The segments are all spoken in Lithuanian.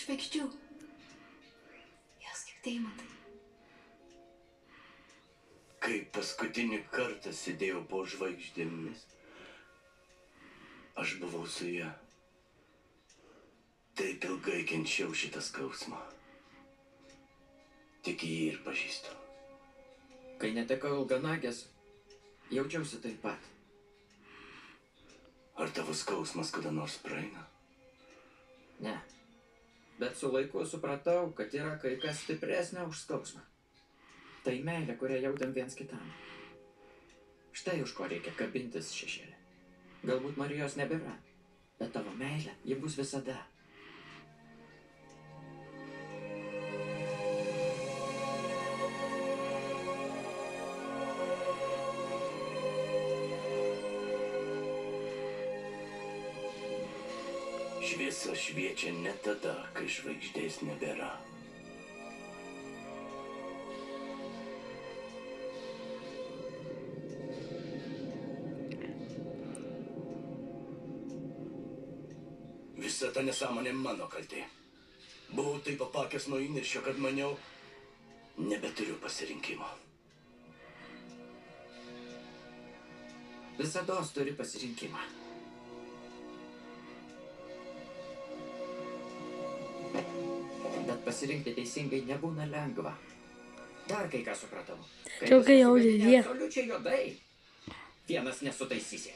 žvaigždžių. Jos kaip deimantai. Kai paskutinį kartą sėdėjau po žvaigždėmis, aš buvau su ja. Taip ilgai kenčiau šitą skausmą. Tik jį ir pažįstu. Kai netekau ilganagės, jaučiausi taip pat. Ar tavo skausmas kada nors praeina? Ne. Bet su laiku supratau, kad yra kai kas stipresnė už skausmą. Tai meilė, kurią jautėm viens kitam. Štai už ko reikia kabintis, šešėlė. Galbūt Marijos nebėra, bet tavo meilė, ji bus visada. Šviesa šviečia ne tada, kai žvaigždės nebėra. Visa ta nesąmonė mano kaltė. Buvau taip apakęs nuo įniršio, kad maniau, nebeturiu pasirinkimo. Visados turi pasirinkimą. Bet pasirinkti teisingai nebūna lengva. Dar kai ką supratau. Čia kai jau didė. Absoliučiai juodai. Vienas nesutaisysi.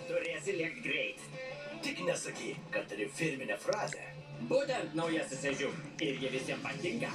Turėsi lėkt greit. Tik nesakyk, kad turi firminę frazę. Būtent naujasis ežiuk. Ir jie visiems patinka.